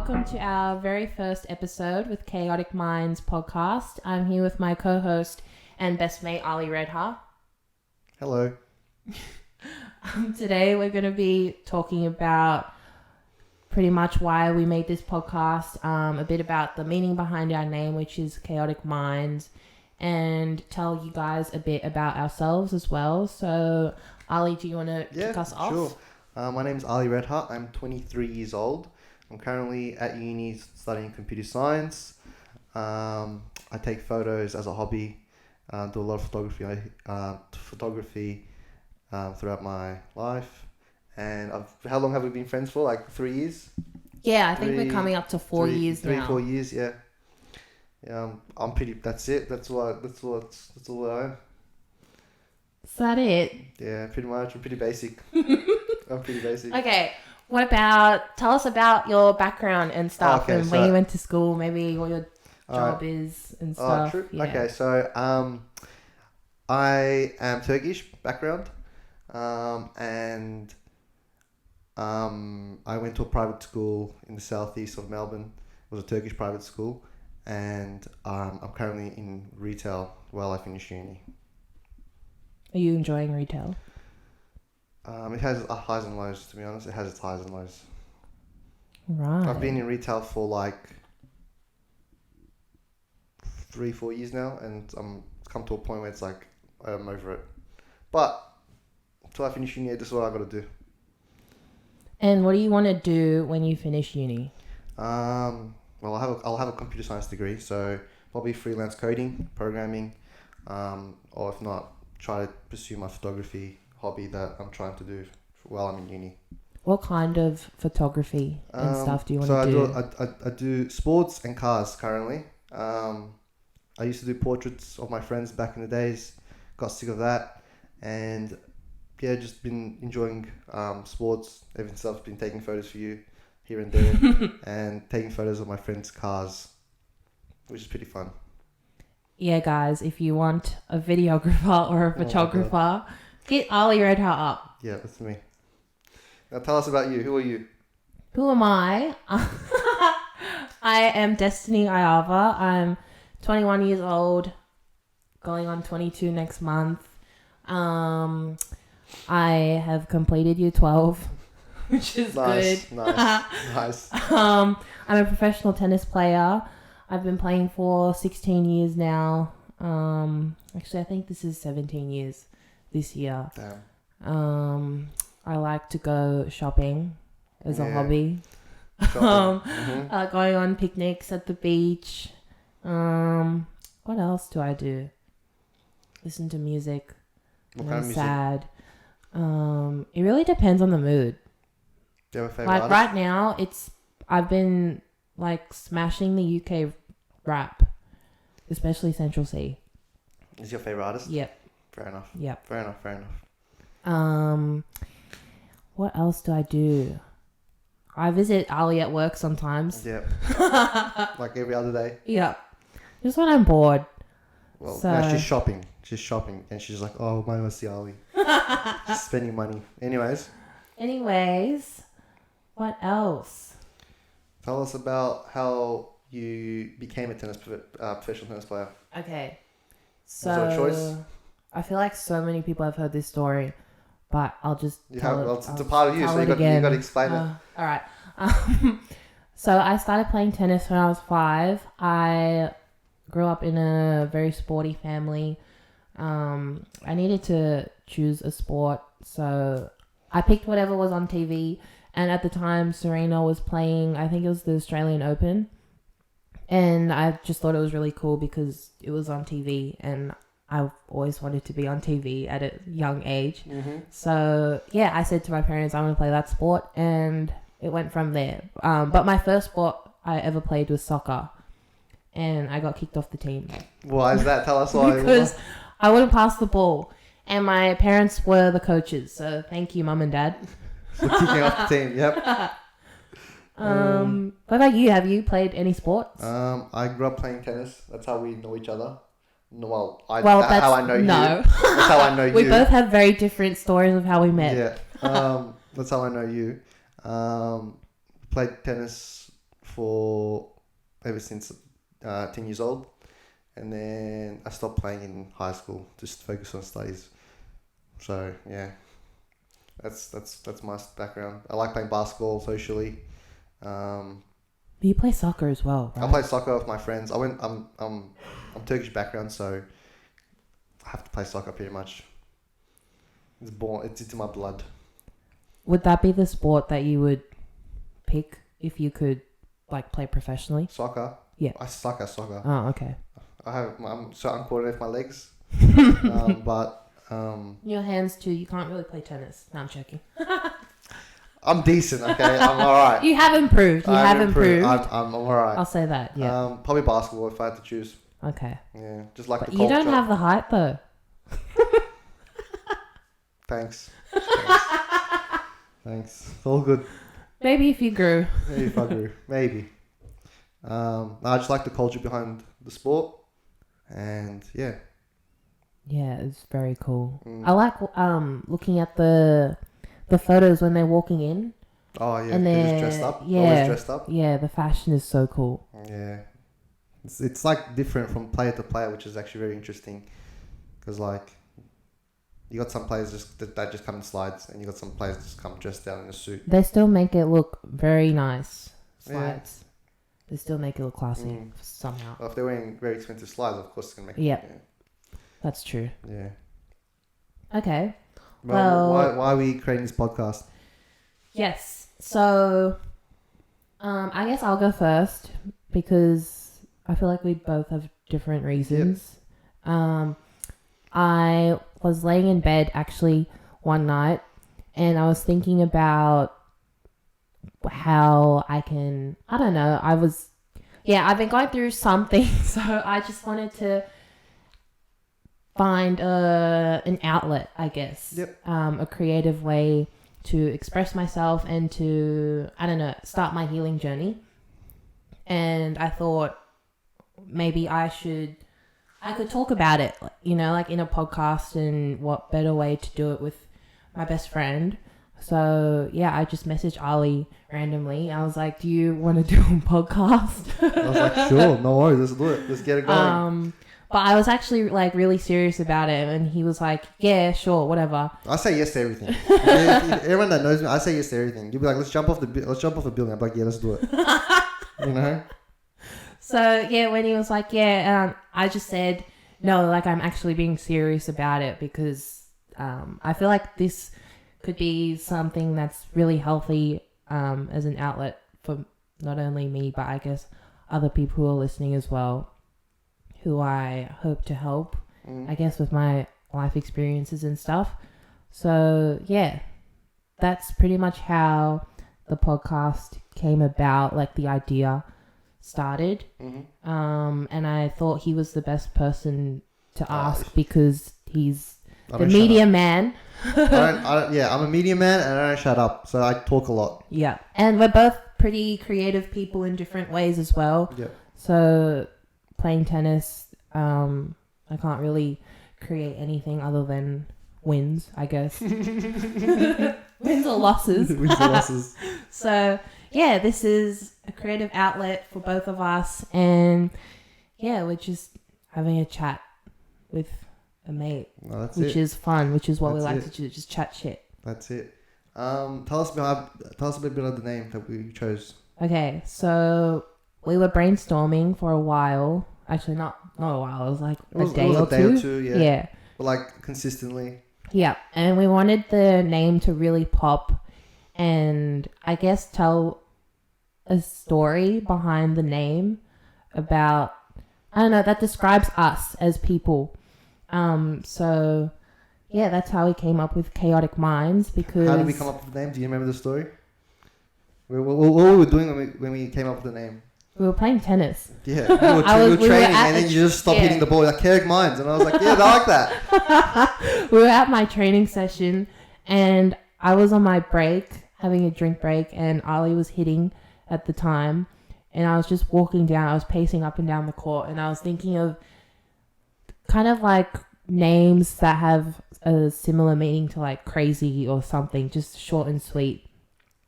welcome to our very first episode with Chaotic Minds podcast. I'm here with my co-host and best mate, Ali Redha. Hello. Today we're going to be talking about pretty much why we made this podcast, a bit about the meaning behind our name, which is Chaotic Minds, and tell you guys a bit about ourselves as well. So, Ali, do you want to kick us off? Sure. My name's Ali Redha. I'm 23 years old. I'm currently at uni studying computer science. I take photos as a hobby. Do a lot of photography throughout my life. And how long have we been friends for? Like 3 years? Yeah, I think we're coming up to 4 years now. 4 years, yeah. I'm pretty. That's it. That's all I am. Is that it? Yeah, pretty much. I'm pretty basic. I'm pretty basic. Okay. Tell us about your background and stuff, and when you went to school, maybe what your job is and stuff. True. Yeah. Okay, so I am Turkish background, and I went to a private school in the southeast of Melbourne. It was a Turkish private school, and I'm currently in retail while I finish uni. Are you enjoying retail? It has highs and lows, to be honest. It has its highs and lows. Right. I've been in retail for like 3-4 years now, and I'm come to a point where it's like I'm over it. But until I finish uni, this is what I got to do. And what do you want to do when you finish uni? Well, I'll have a computer science degree, so probably freelance coding, programming, or if not, try to pursue my photography hobby that I'm trying to do while I'm in uni. What kind of photography and stuff do you want to do? So I do sports and cars currently. I used to do portraits of my friends back in the days. Got sick of that, and yeah, just been enjoying sports ever since. I've been taking photos for you here and there, and taking photos of my friends' cars, which is pretty fun. Yeah, guys, if you want a videographer or a photographer, hit Ali Redha up. Yeah, that's me. Now tell us about you. Who are you? Who am I? I am Destiny Ayava. I'm 21 years old, going on 22 next month. I have completed year 12, which is good. Nice. I'm a professional tennis player. I've been playing for 16 years now. Actually, I think this is 17 years this year. Damn. I like to go shopping as a hobby. Mm-hmm. Going on picnics at the beach. What else do I do? Listen to music. What when kind I'm of sad. It really depends on the mood. Do you have a favorite Like artist? right now, I've been like smashing the UK rap, especially Central C. Is your favorite artist? Yep. Fair enough. Yep. Fair enough. What else do I do? I visit Ali at work sometimes. Yep. Like every other day. Yep. Just when I'm bored. Well, So- no, she's shopping. She's shopping, and she's like, "Oh, why do I see Ali?" She's spending money. Anyways, what else? tell us about how you became a professional tennis player. Okay. Was there a choice? I feel like so many people have heard this story, but I'll just It's a part of you, so you got to explain it. All right. So I started playing tennis when I was 5. I grew up in a very sporty family. I needed to choose a sport, so I picked whatever was on TV. And at the time, Serena was playing, I think it was the Australian Open. And I just thought it was really cool because it was on TV, and I always wanted to be on TV at a young age. Mm-hmm. So, yeah, I said to my parents, I want to play that sport, and it went from there. But my first sport I ever played was soccer, and I got kicked off the team. Why is that? Tell us why. Because I wouldn't pass the ball, and my parents were the coaches. So, thank you, Mum and Dad. For kicking off the team, yep. What about you? Have you played any sports? I grew up playing tennis. That's how we know each other. No, That's how I know you. no. That's how I know you. We both have very different stories of how we met. Yeah. That's how I know you. Played tennis for ever since 10 years old, and then I stopped playing in high school, just focus on studies. So yeah, that's my background. I like playing basketball socially. You play soccer as well, right? I play soccer with my friends. I'm Turkish background, so I have to play soccer pretty much. It's in my blood. Would that be the sport that you would pick if you could like play professionally? Soccer. Yeah. I suck at soccer. Oh, okay. I'm so uncoordinated with my legs. But Your hands too. You can't really play tennis. No, I'm joking. I'm decent. Okay, I'm alright. You have improved. You have improved. I'm alright. I'll say that. Yeah. Probably basketball if I had to choose. Okay. Yeah, just like But the you culture. don't have the height though. Thanks. Thanks. It's all good. Maybe if you grew. Maybe if I grew. Maybe. I just like the culture behind the sport, and yeah. Yeah, it's very cool. Mm. I like looking at the photos when they're walking in. Oh yeah, And they're then- just dressed up. yeah. Always dressed up. Yeah, the fashion is so cool. Yeah, it's like different from player to player, which is actually very interesting, because like you got some players that just come in slides, and you got some players just come dressed down in a suit. They still make it look very nice. Yeah. Slides. They still make it look classy Mm. somehow. Well, if they're wearing very expensive slides, of course it's gonna make Yep. That's true. Yeah. Okay. Well, Well- why are we creating this podcast? Yes. So, I guess I'll go first because I feel like we both have different reasons. I was laying in bed actually one night and I was thinking about how I don't know, I've been going through something, so I just wanted to find an outlet, I guess. Yep. A creative way to express myself and to, I don't know, start my healing journey. And I thought maybe I could talk about it, you know, like in a podcast, and what better way to do it with my best friend. So yeah, I just messaged Ali randomly. I was like, do you want to do a podcast? I was like, sure, no worries, let's do it. Let's get it going. But I was actually like really serious about it, and he was like, yeah, sure, whatever. I say yes to everything. Everyone that knows me, I say yes to everything. You'll be like, let's jump off the building. I'm like, yeah, let's do it. You know? So yeah, when he was like, yeah, I just said no, like I'm actually being serious about it because I feel like this could be something that's really healthy as an outlet for not only me, but I guess other people who are listening as well, who I hope to help, I guess, with my life experiences and stuff. So yeah, that's pretty much how the podcast came about, like the idea started. And I thought he was the best person to ask because he's the media man. I'm a media man and I don't shut up, so I talk a lot. Yeah, and we're both pretty creative people in different ways as well. Yeah. So playing tennis, I can't really create anything other than wins, I guess. Wins or losses. Wins or losses. So yeah, this is a creative outlet for both of us, and yeah, we're just having a chat with a mate, which is fun, which is what we like to do, just chat shit. That's it. Tell us a bit about the name that we chose. Okay, so we were brainstorming for a while. Actually, not a while. It was like a day or two. Yeah. But like consistently. Yeah, and we wanted the name to really pop and I guess tell a story behind the name about, I don't know, that describes us as people. So yeah, that's how we came up with Chaotic Minds. Because how did we come up with the name? Do you remember the story? What were we doing when we came up with the name? We were playing tennis. Yeah, we were training, and then you just stopped yeah. hitting the ball like Chaotic Minds, and I was like, yeah, I like that. We were at my training session, and I was on my break, having a drink break, and Ali was hitting at the time, and I was just walking down. I was pacing up and down the court, and I was thinking of kind of like names that have a similar meaning to like crazy or something, just short and sweet.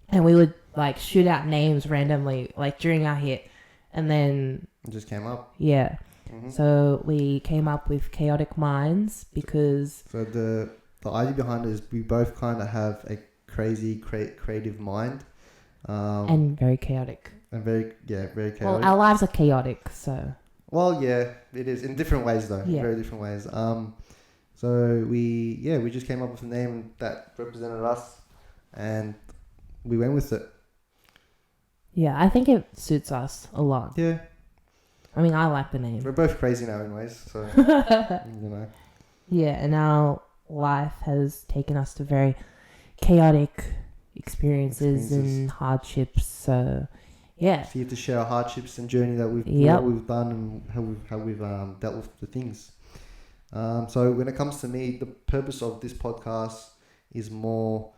and we would like shoot out names randomly like during our hit, and then It just came up. yeah. Hmm. So we came up with Chaotic Minds because So the idea behind it is we both kind of have a crazy creative mind, and very chaotic. and very chaotic. Well, our lives are chaotic, so Well, yeah, it is in different ways though. Yeah. Very different ways. So we just came up with a name that represented us, and we went with it. yeah, I think it suits us a lot. Yeah, I mean, I like the name. we're both crazy in our own ways, so you know. Yeah, and our life has taken us to very chaotic experiences and hardships. So, yeah. So you have to share our hardships and journey that Yep. what we've done and how we've dealt with the things. So when it comes to me, the purpose of this podcast is more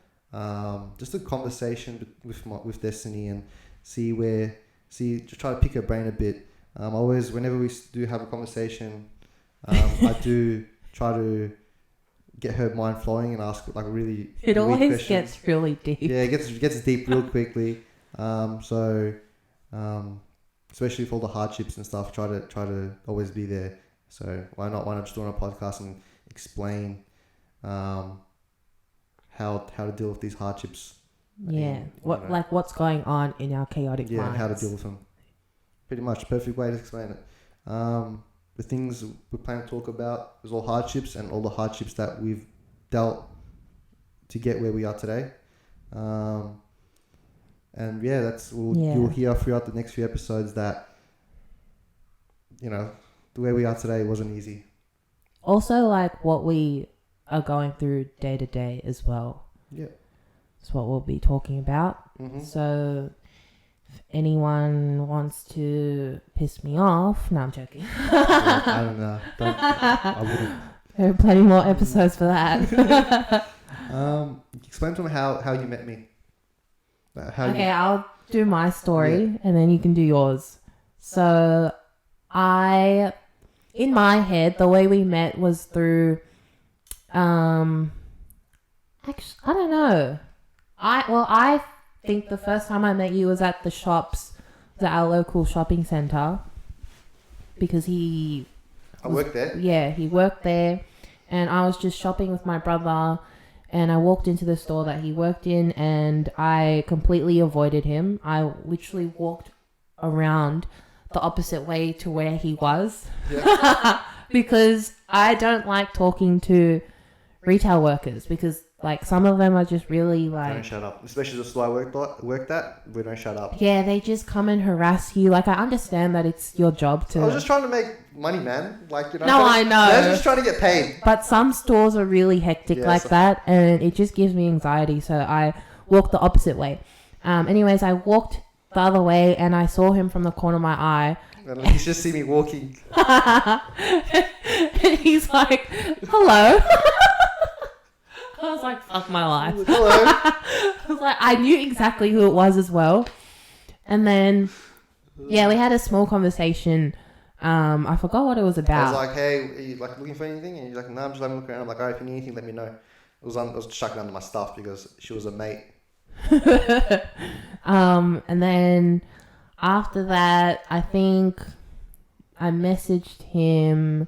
just a conversation with Destiny and just try to pick her brain a bit. Always whenever we do have a conversation, I do try to get her mind flowing and ask like really It weird always questions. gets really deep. Yeah, it gets deep real quickly. Especially with all the hardships and stuff, try to always be there. So why not just do on a podcast and explain how to deal with these hardships. Yeah. And, What you know, like what's going on in our chaotic and minds. how to deal with them. Pretty much perfect way to explain it. The things we plan to talk about is all hardships and all the hardships that we've dealt to get where we are today. And yeah, you'll hear throughout the next few episodes that, you know, the way we are today wasn't easy. Also, like what we are going through day to day as well. Yeah. That's what we'll be talking about. Mm-hmm. So, if anyone wants to piss me off, no, I'm joking. I don't know. I wouldn't. There are plenty more episodes for that. Explain to them how you met me. Okay, I'll do my story and then you can do yours. So, in my head, the way we met was through, actually, I don't know. I think the first time I met you was at the shops, at our local shopping centre, because I worked there. Yeah, he worked there, and I was just shopping with my brother, and I walked into the store that he worked in, and I completely avoided him. I literally walked around the opposite way to where he was, because I don't like talking to retail workers, because like some of them are just really Don't like, shut up. Especially the store I worked at, we don't shut up. yeah, they just come and harass you. Like, I understand that it's your job to. I was just trying to make money, man. Like, you know. No, I know. I was just trying to get paid. But some stores are really hectic Yeah, like that, and it just gives me anxiety. So I walked the opposite way. Anyways, I walked the other way, and I saw him from the corner of my eye. And he's just see me walking. And he's like, "Hello." I was like, "Fuck my life." Hello. I was like, I knew exactly who it was as well. And then, yeah, we had a small conversation. I forgot what it was I about. was like, hey, are you like looking for anything? And he's like, no, I'm just having a look around. I'm like, all right, if you need anything, let me know. I was chucking under my stuff because she was a mate. And then after that, I think I messaged him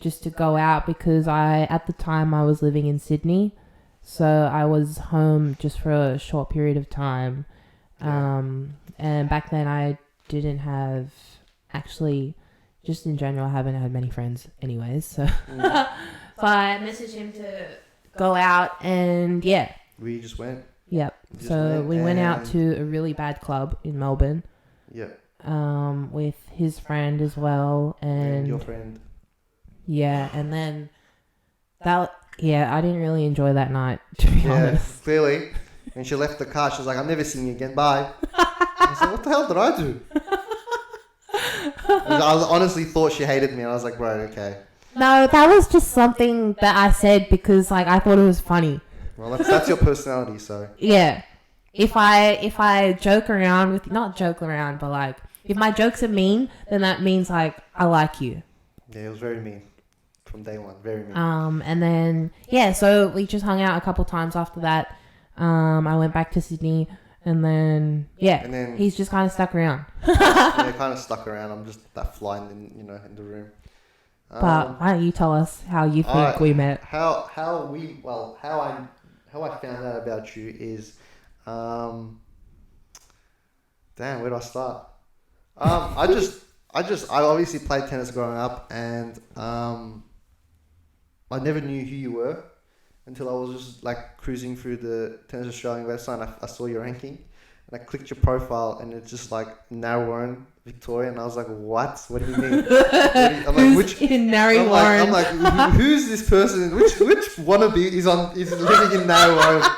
just to go out because at the time I was living in Sydney. So I was home just for a short period of time. And back then I didn't have, actually, just in general, I haven't had many friends anyways. So, so I messaged him to go out and yeah. We just went. Yep. So we went out to a really bad club in Melbourne. Yep. With his friend as well, and your friend. Yeah, and then I didn't really enjoy that night, to be honest. Clearly. When she left the car, she was like, I'm never seeing you again, bye. I was like, what the hell did I do? I honestly thought she hated me, and I was like, right, okay. No, that was just something that I said because like I thought it was funny. Well, that's your personality, so. Yeah. If I joke around with, not joke around, but like if my jokes are mean, then that means like I like you. Yeah, it was very mean. From day one, very mean. And then so we just hung out a couple times after that. I went back to Sydney, and then yeah, And then he's just kind of stuck around. yeah, kind of stuck around. I'm just that fly in the room. But why don't you tell us how you think I- we met? How I found out about you is, damn, where do I start? I obviously played tennis growing up, and I never knew who you were until I was just like cruising through the Tennis Australian website. And I saw your ranking, and I clicked your profile, and it's just like Narrawarrah, Victoria, and I was like, what? What do you mean? I'm like, Who's in Narrawarrah? I'm like, who's this person? Which wannabe is living in Narrawarrah?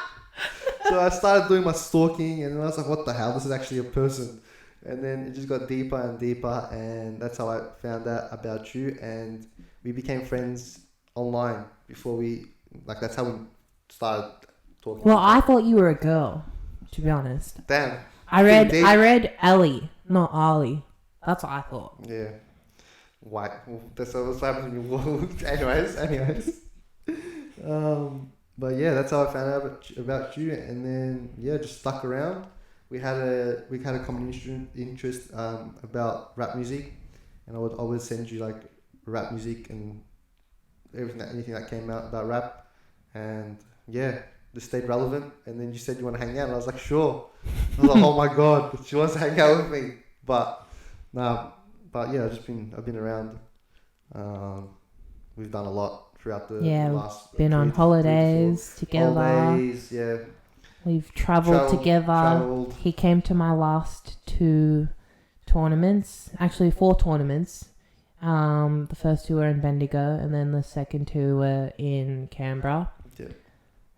So I started doing my stalking, and then I was like, what the hell? This is actually a person. And then it just got deeper and deeper, and that's how I found out about you. And we became friends online before that's how we started talking. Well, I thought you were a girl, to be honest. Damn. I Indeed. read Ellie, not Ali. That's what I thought. Yeah. White. That's what happens when you anyways. But yeah, that's how I found out about you, and then yeah, just stuck around. We had a common interest about rap music, and I would always send you like rap music and anything that came out about rap, and yeah, just stayed relevant. And then you said you want to hang out, and I was like, sure. I was like, oh my god, she wants to hang out with me. But yeah, I've been around. We've done a lot throughout the last. Been on holidays together. Holidays, yeah. We've travelled together. Travelled. He came to my last 2 tournaments, actually 4 tournaments. The first 2 were in Bendigo, and then the second 2 were in Canberra. Yeah.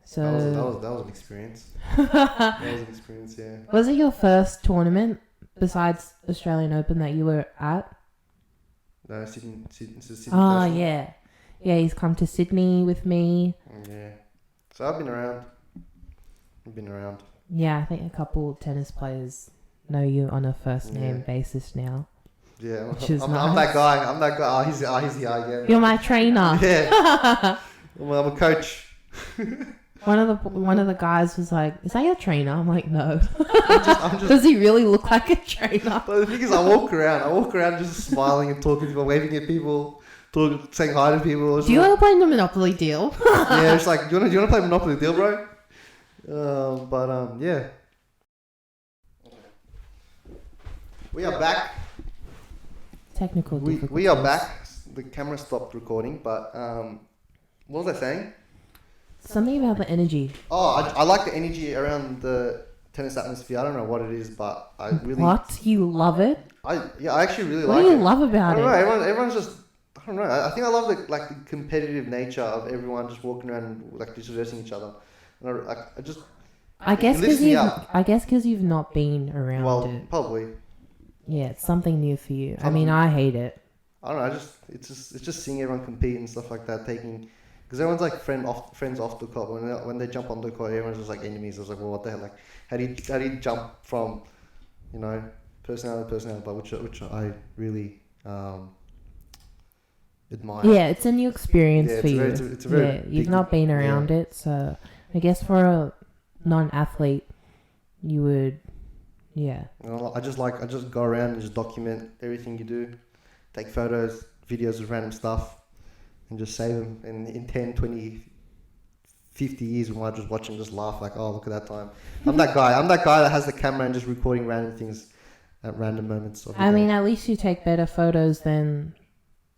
So that was an experience. That was an experience, yeah. Was it your first tournament besides Australian Open that you were at? No, Sydney. Oh, yeah. Yeah, he's come to Sydney with me. Yeah. So I've been around. Yeah, I think a couple tennis players know you on a first name basis now. Yeah, I'm I'm that guy. Oh, he's the guy again. You're my trainer. Yeah. Well, I'm a coach. One of the guys was like, "Is that your trainer?" I'm like, "No." I'm just. Does he really look like a trainer? But the thing is, I walk around just smiling and talking to people, waving at people, saying hi to people. Do you want to play the Monopoly deal? Yeah, it's like, do you want to play Monopoly deal, bro? Yeah. We are back. Technical difficulties. We are back. The camera stopped recording, but what was I saying? Something about the energy. Oh, I like the energy around the tennis atmosphere. I don't know what it is, but I really... What? You love it? I actually really What like do it. you love about I don't it? know. Everyone's just... I don't know. I think I love the competitive nature of everyone just walking around and like disrespecting each other. And I just... I guess it lifts me up. because you've not been around it. Probably. Yeah, it's something new for you. I Something- mean, I hate it. I don't know. It's just seeing everyone compete and stuff like that. Because everyone's like friends off the court. When they jump on the court, everyone's just like enemies. I was like, well, what the hell? Like, how do you jump from, personality to personality? But which I really admire. Yeah, it's a new experience Yeah, for you. it's a very you've big- not been around it, so I guess for a non-athlete, you would, yeah. I just go around and just document everything you do, take photos, videos of random stuff, and just save them. And in 10, 20, 50 years, we might just watch and just laugh like, oh, look at that time. I'm that guy that has the camera and just recording random things at random moments. I mean, at least you take better photos than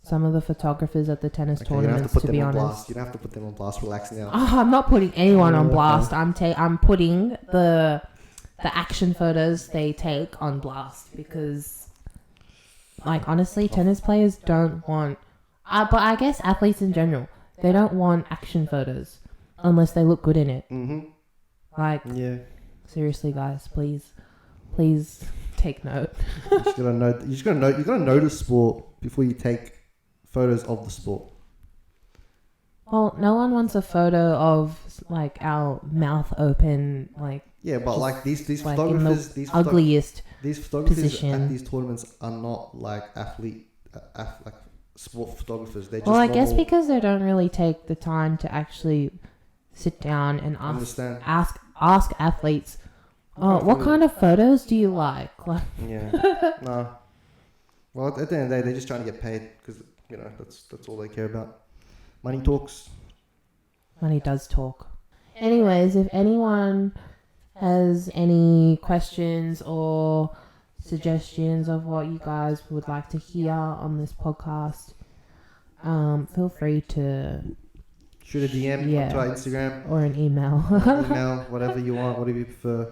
some of the photographers at the tennis tournaments, to be honest. You don't have to put them on blast. Relax now. Oh, I'm not putting anyone on Okay. blast. I'm putting the action photos they take on blast because, like, honestly, tennis players don't want. But I guess athletes in general, they don't want action photos unless they look good in it. Mm-hmm. Like, Yeah. seriously, guys, please take note. You just gotta know the sport before you take photos of the sport. Well, no one wants a photo of like our mouth open, like Yeah, but like these like in photographers, the ugliest. these photographers position. at these tournaments are not like like sport photographers. They're just Well, I guess normal- because they don't really take the time to actually sit down and understand. ask athletes Oh, what kind of photos do you like? Like, Yeah. No. Well, at the end of the day, they're just trying to get paid because that's all they care about. Money talks. money does talk. Anyways, if anyone has any questions or suggestions of what you guys would like to hear on this podcast, feel free to Shoot a DM Yeah. to our Instagram, or an email. email, whatever you want, whatever you prefer.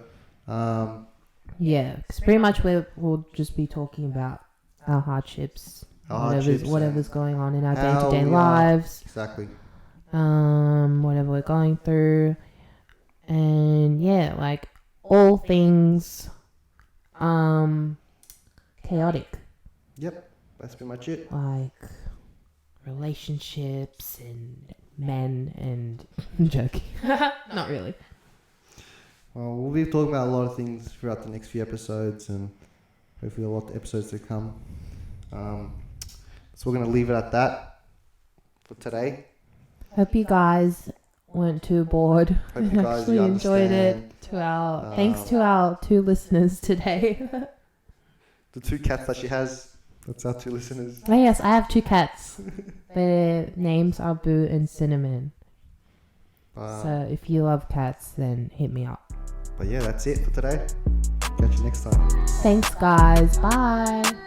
Yeah, because pretty much we'll just be talking about our hardships, whatever's going on in our how day-to-day we are. lives, Exactly. whatever we're going through, and yeah, like all things chaotic, Yep. That's pretty much it. like relationships and men and I'm joking. Not really. Well, we'll be talking about a lot of things throughout the next few episodes and hopefully a lot of episodes to come. So we're going to leave it at that for today. Hope you guys weren't too bored Hope and you guys actually enjoyed it. Thanks to our 2 listeners today. The 2 cats that she has, that's our 2 listeners. Oh yes, I have 2 cats. Their names are Boo and Cinnamon. So if you love cats, then hit me up. But yeah, that's it for today. Catch you next time. Thanks guys. Bye.